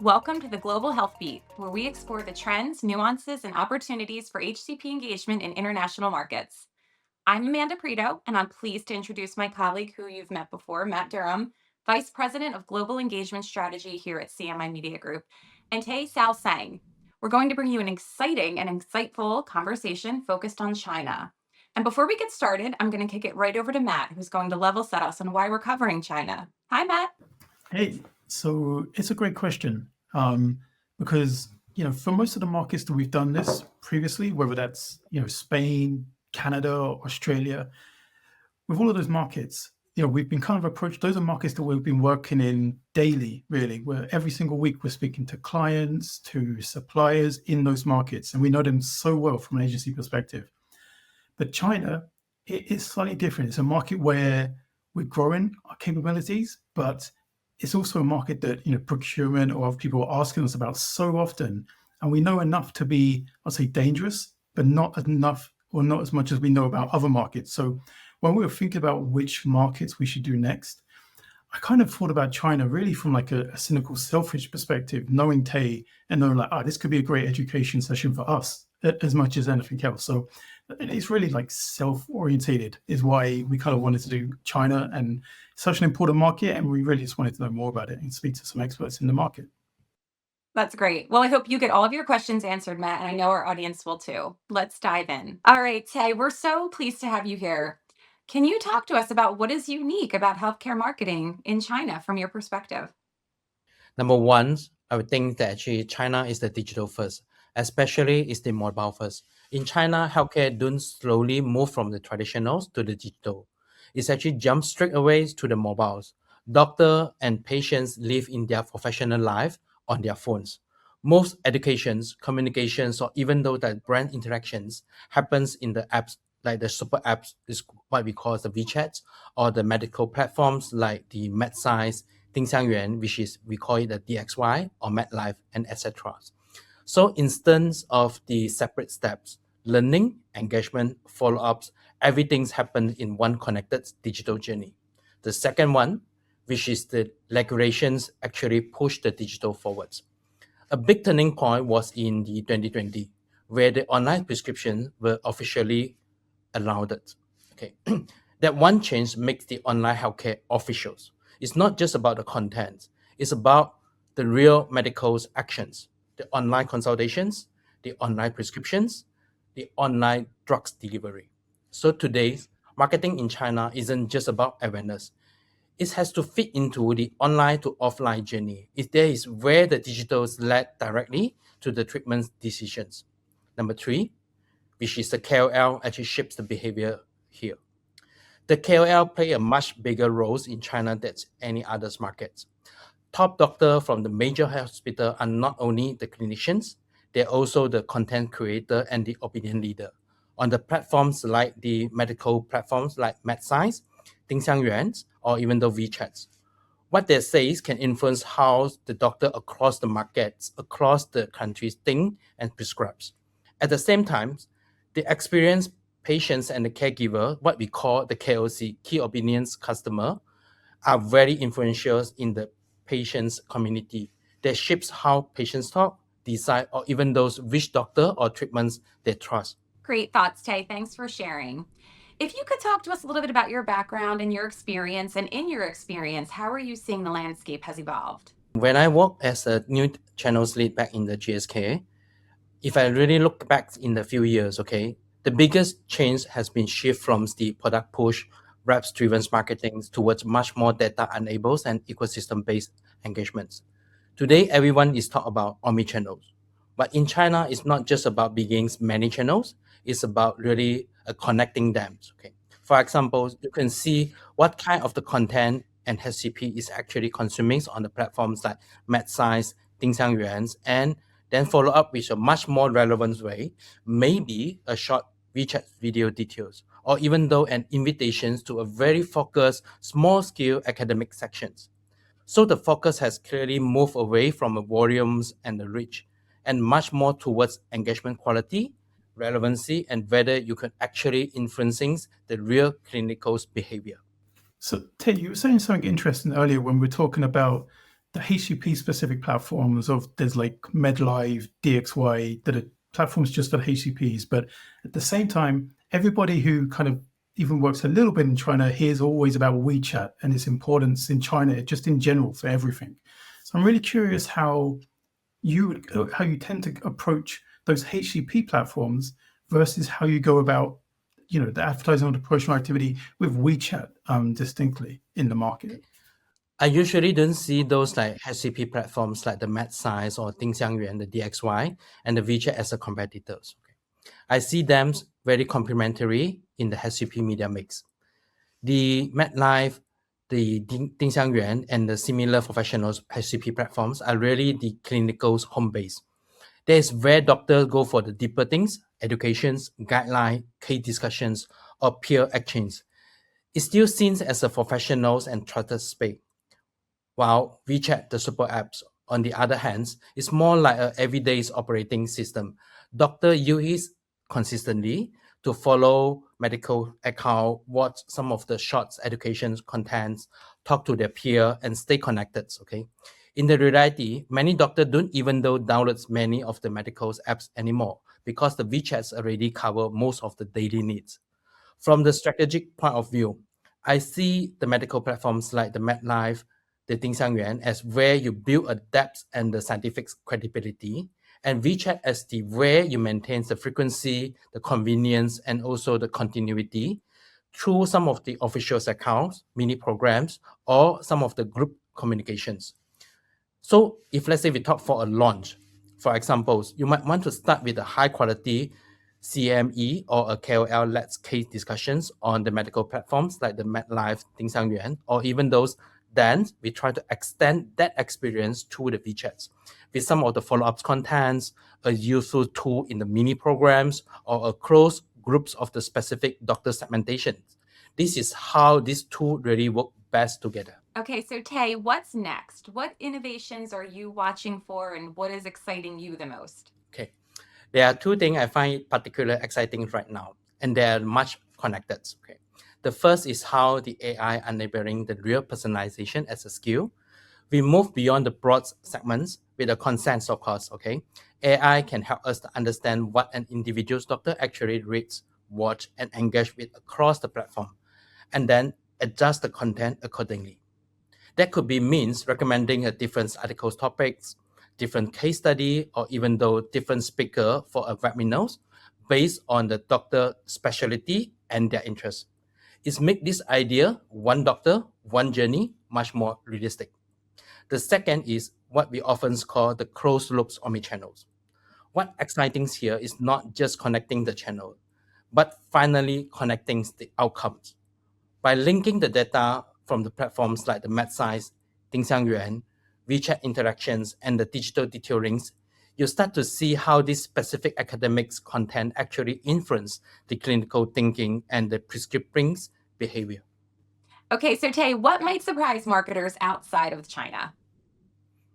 Welcome to the Global Health Beat, where we explore the trends, nuances, and opportunities for HCP engagement in international markets. I'm Amanda Preto, and I'm pleased to introduce my colleague who you've met before, Matt Durham, Vice President of Global Engagement Strategy here at CMI Media Group, and Tay Sao Sang. We're going to bring you an exciting and insightful conversation focused on China. And before we get started, I'm going to kick it right over to Matt, who's going to level set us on why we're covering China. Hi, Matt. Hey, so it's a great question because for most of the markets that we've done this previously, whether that's Spain, Canada, Australia, with all of those markets, we've been kind of approached. Those are markets that we've been working in daily, really, where every single week we're speaking to clients, to suppliers in those markets, and we know them so well from an agency perspective. But China, it is slightly different. It's a market where we're growing our capabilities, but it's also a market that procurement or other people are asking us about so often, and we know enough to be, I'll say, dangerous, but not enough or not as much as we know about other markets. So when we were thinking about which markets we should do next, I kind of thought about China really from like a cynical, selfish perspective, knowing Tay and knowing like, this could be a great education session for us as much as anything else. So it's really like self-orientated is why we kind of wanted to do China, and such an important market, and we really just wanted to know more about it and speak to some experts in the market. That's great. Well, I hope you get all of your questions answered, Matt, and I know our audience will too. Let's dive in. All right, Tay, we're so pleased to have you here. Can you talk to us about what is unique about healthcare marketing in China from your perspective? Number one, I would think that actually China is the digital first, especially is the mobile first. In China, healthcare don't slowly move from the traditionals to the digital. It's actually jump straight away to the mobiles. Doctor and patients live in their professional life on their phones. Most educations, communications, or even though that brand interactions happens in the apps, like the super apps is what we call the WeChat, or the medical platforms like the MedScience, Dingxiangyuan, which is we call it the DXY or MedLife, and etc. So instance of the separate steps, learning, engagement, follow-ups, everything's happened in one connected digital journey. The second one, which is the regulations actually push the digital forwards. A big turning point was in the 2020, where the online prescriptions were officially allowed. Okay, that one change makes the online healthcare officials. It's not just about the content; it's about the real medical actions, the online consultations, the online prescriptions, the online drugs delivery. So today's marketing in China isn't just about awareness. It has to fit into the online to offline journey. If there is where the digitals led directly to the treatment decisions. Number three, which is the KOL actually shapes the behavior here. The KOL play a much bigger role in China than any other markets. Top doctor from the major hospital are not only the clinicians, they're also the content creator and the opinion leader. On the platforms like the medical platforms like MedScience, Dingxiangyuan, or even the WeChats. What they say can influence how the doctor across the markets, across the countries think and prescribes. At the same time, the experienced patients and the caregiver, what we call the KOC, key opinions customer, are very influential in the patient's community. That shapes how patients talk, decide, or even those which doctor or treatments they trust. Great thoughts, Tay. Thanks for sharing. If you could talk to us a little bit about your background and your experience, and in your experience, how are you seeing the landscape has evolved? When I worked as a new channels lead back in the GSK, if I really look back in the few years, okay, the biggest change has been shift from the product push, reps-driven marketing towards much more data-enabled and ecosystem-based engagements. Today, everyone is talking about omni-channels. But in China, it's not just about being many channels, it's about really connecting them. Okay. For example, you can see what kind of the content and HCP is actually consuming on the platforms like MedScience, Dingxiangyuan, and then follow up with a much more relevant way, maybe a short WeChat video details, or even though an invitation to a very focused, small-scale academic sections. So the focus has clearly moved away from the volumes and the reach, and much more towards engagement quality, relevancy, and whether you can actually influencing the real clinical behavior. So Tay, you were saying something interesting earlier when we were talking about the HCP specific platforms of there's like MedLive, DXY that are platforms just for HCPs. But at the same time, everybody who kind of even works a little bit in China hears always about WeChat and its importance in China, just in general for everything. So I'm really curious how you tend to approach those HCP platforms versus how you go about, the advertising or the promotional activity with WeChat distinctly in the market. I usually don't see those like HCP platforms like the MedScience or Dingxiangyuan, the DXY, and the WeChat as a competitors. Okay. I see them very complementary in the HCP media mix. The MedLife, the Dingxiangyuan, and the similar professionals HCP platforms are really the clinical's home base. There is where doctors go for the deeper things, educations, guideline, case discussions, or peer exchange. It's still seen as a professionals and trusted space. While WeChat, the super apps, on the other hand, is more like an everyday operating system. Doctor use it consistently to follow medical account, watch some of the short education contents, talk to their peer, and stay connected. Okay. In the reality, many doctors don't even download many of the medical apps anymore because the WeChats already cover most of the daily needs. From the strategic point of view, I see the medical platforms like the MedLife, the Dingxiangyuan as where you build a depth and the scientific credibility, and WeChat as the where you maintain the frequency, the convenience, and also the continuity through some of the official accounts, mini programs, or some of the group communications. So if let's say we talk for a launch, for example, you might want to start with a high quality CME or a KOL-led case discussions on the medical platforms like the MedLife, Dingxiangyuan, or even those. Then we try to extend that experience to the WeChats with some of the follow-ups contents, a useful tool in the mini programs, or a close groups of the specific doctor segmentation. This is how these two really work best together. Okay, so Tay, what's next? What innovations are you watching for, and what is exciting you the most? Okay, there are two things I find particularly exciting right now, and they are much connected. Okay, the first is how the AI enabling the real personalization as a skill. We move beyond the broad segments with a consent, of course. Okay, AI can help us to understand what an individual's doctor actually reads, watch, and engage with across the platform, and then adjust the content accordingly. That could be means recommending a different articles topics, different case study, or even though different speaker for a webinars based on the doctor specialty and their interest. It make this idea, one doctor, one journey, much more realistic. The second is what we often call the closed loops omnichannels. What exciting here is not just connecting the channel, but finally connecting the outcomes. By linking the data from the platforms like the MedScience, Dingxiangyuan, WeChat interactions, and the digital detailings, you start to see how this specific academics content actually influence the clinical thinking and the prescribing behavior. Okay, so Tay, what might surprise marketers outside of China?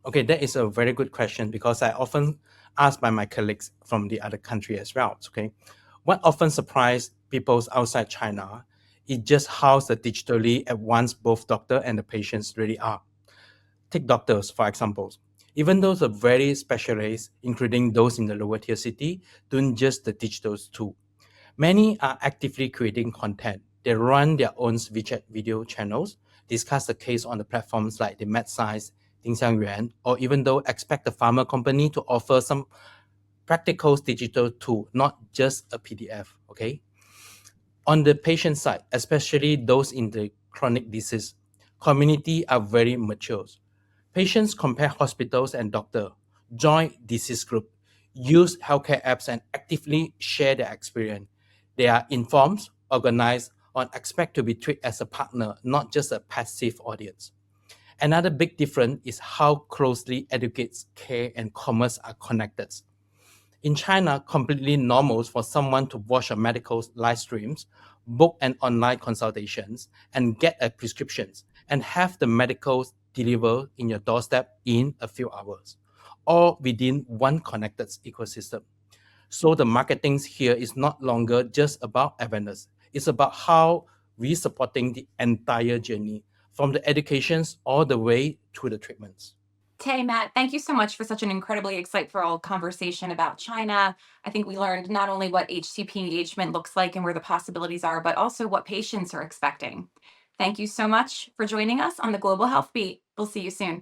Okay, that is a very good question because I often asked by my colleagues from the other country as well. Okay, what often surprised people outside China is just how the digitally advanced both doctor and the patients really are. Take doctors, for example. Even those are very specialized, including those in the lower tier city, doing just the digitals too. Many are actively creating content. They run their own WeChat video channels, discuss the case on the platforms like the MedScience, Dingxiangyuan, or even though expect the pharma company to offer some practical digital tool, not just a PDF, okay? On the patient side, especially those in the chronic disease, community are very mature. Patients compare hospitals and doctor, join disease group, use healthcare apps and actively share their experience. They are informed, organized, and expect to be treated as a partner, not just a passive audience. Another big difference is how closely educates, care, and commerce are connected. In China, completely normal for someone to watch a medical live streams, book an online consultations, and get a prescriptions, and have the medicals delivered in your doorstep in a few hours, all within one connected ecosystem. So the marketing here is not longer just about awareness. It's about how we supporting the entire journey, from the educations all the way to the treatments. Tay, Matt, thank you so much for such an incredibly insightful conversation about China. I think we learned not only what HCP engagement looks like and where the possibilities are, but also what patients are expecting. Thank you so much for joining us on the Global Health Beat. We'll see you soon.